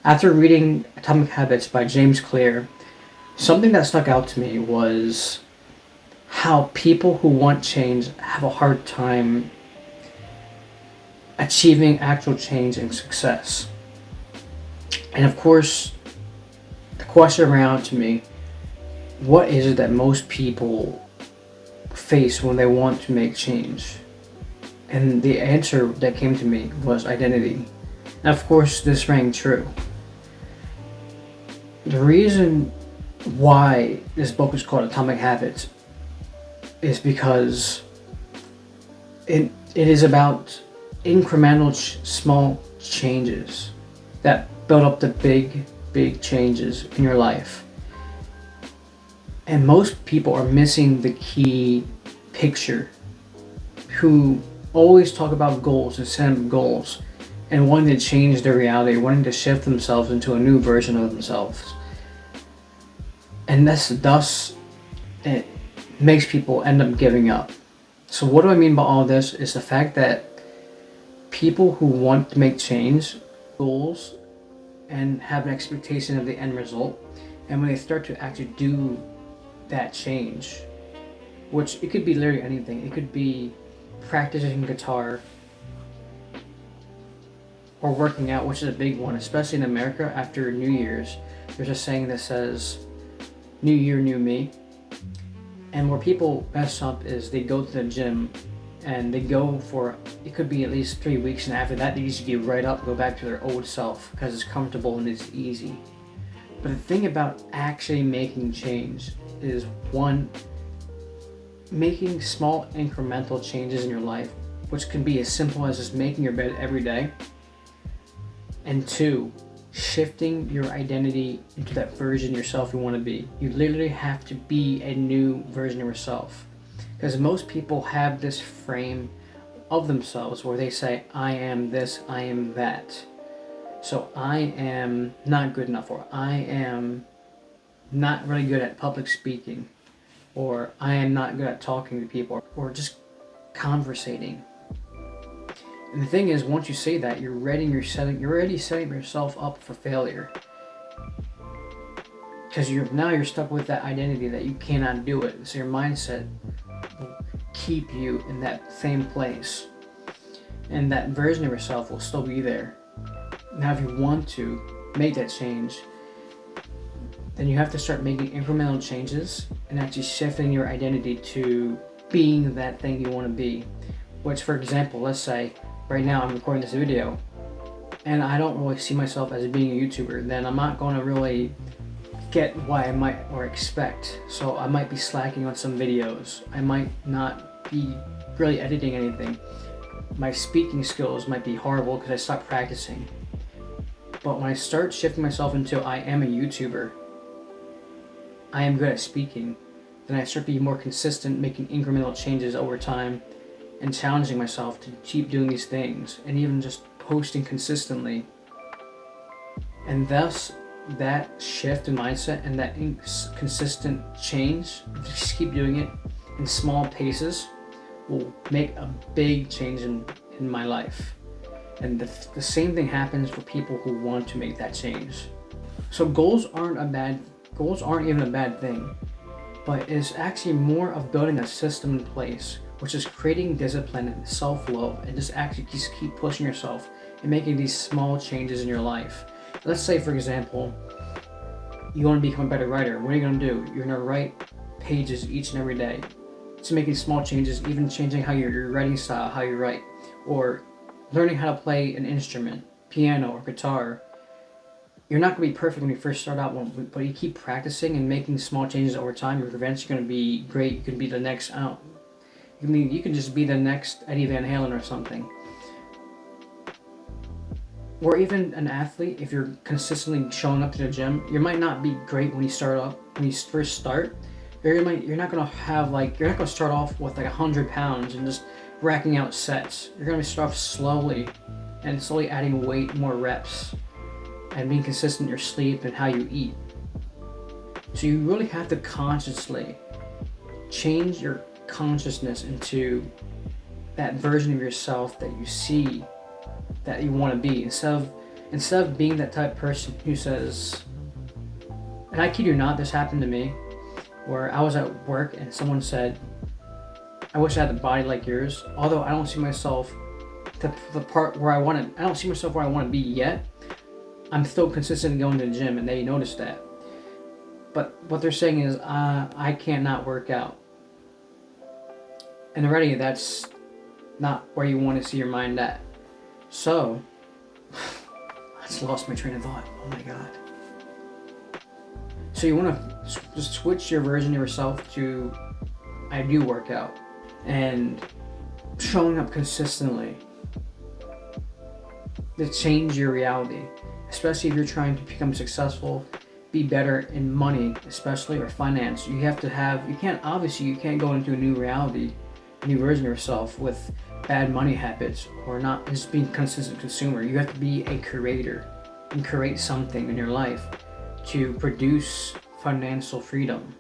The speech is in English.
After reading Atomic Habits by James Clear, something that stuck out to me was how people who want change have a hard time achieving actual change and success. And of course, the question around to me, what is it that most people face when they want to make change? And the answer that came to me was identity. And of course, this rang true. The reason why this book is called Atomic Habits is because it is about incremental small changes that build up the big changes in your life. And most people are missing the key picture, who always talk about goals and set goals and wanting to change their reality, wanting to shift themselves into a new version of themselves. And thus it makes people end up giving up. So what do I mean by all this is the fact that people who want to make change, goals, and have an expectation of the end result, and when they start to actually do that change, which it could be literally anything. It could be practicing guitar or working out, which is a big one, especially in America. After New Year's, there's a saying that says, "New Year, new me." And where people mess up is they go to the gym and they go for, it could be at least 3 weeks, and after that they just give right up, go back to their old self because it's comfortable and it's easy. But the thing about actually making change is, one, making small incremental changes in your life, which can be as simple as just making your bed every day, and two, shifting your identity into that version of yourself you want to be. You literally have to be a new version of yourself, because most people have this frame of themselves where they say, I am this, I am that. So I am not good enough, or I am not really good at public speaking, or I am not good at talking to people, or just conversating. And the thing is, once you say that, you're already setting yourself up for failure, because you're stuck with that identity that you cannot do it. So your mindset will keep you in that same place, and that version of yourself will still be there. Now, if you want to make that change, then you have to start making incremental changes and actually shifting your identity to being that thing you want to be. Which, for example, let's say right now I'm recording this video and I don't really see myself as being a YouTuber, then I'm not going to really get what I might or expect. So I might be slacking on some videos. I might not be really editing anything. My speaking skills might be horrible because I stopped practicing. But when I start shifting myself into I am a YouTuber, I am good at speaking, then I start being more consistent, making incremental changes over time, and challenging myself to keep doing these things, and even just posting consistently. And thus, that shift in mindset and that consistent change, just keep doing it in small paces, will make a big change in my life. And the same thing happens for people who want to make that change. So goals aren't even a bad thing, but it's actually more of building a system in place, which is creating discipline and self-love, and just keep pushing yourself and making these small changes in your life. Let's say, for example, you want to become a better writer. What are you going to do? You're going to write pages each and every day. So making small changes, even changing how your writing style, how you write, or learning how to play an instrument, piano or guitar. You're not going to be perfect when you first start out, but you keep practicing and making small changes over time, you're eventually going to be great. You can be the next, you can just be the next Eddie Van Halen or something. Or even an athlete, if you're consistently showing up to the gym, you might not be great when you first start. You're not going to start off with like 100 pounds and just racking out sets. You're going to start off slowly and slowly adding weight, more reps, and being consistent in your sleep and how you eat. So you really have to consciously change your consciousness into that version of yourself that you see that you want to be, instead instead of being that type of person who says, and I kid you not, this happened to me, where I was at work and someone said, I wish I had a body like yours, although I don't see myself the part where I don't see myself where I want to be yet. I'm still consistent going to the gym, and they noticed that. But what they're saying is, I can't not work out. And already that's not where you want to see your mind at. So, I just lost my train of thought. Oh my god. So you want to just switch your version of yourself to, I do work out. And showing up consistently to change your reality. Especially if you're trying to become successful, be better in money, especially, or finance. You can't go into a new reality, a new version of yourself with bad money habits or not just being a consistent consumer. You have to be a creator and create something in your life to produce financial freedom.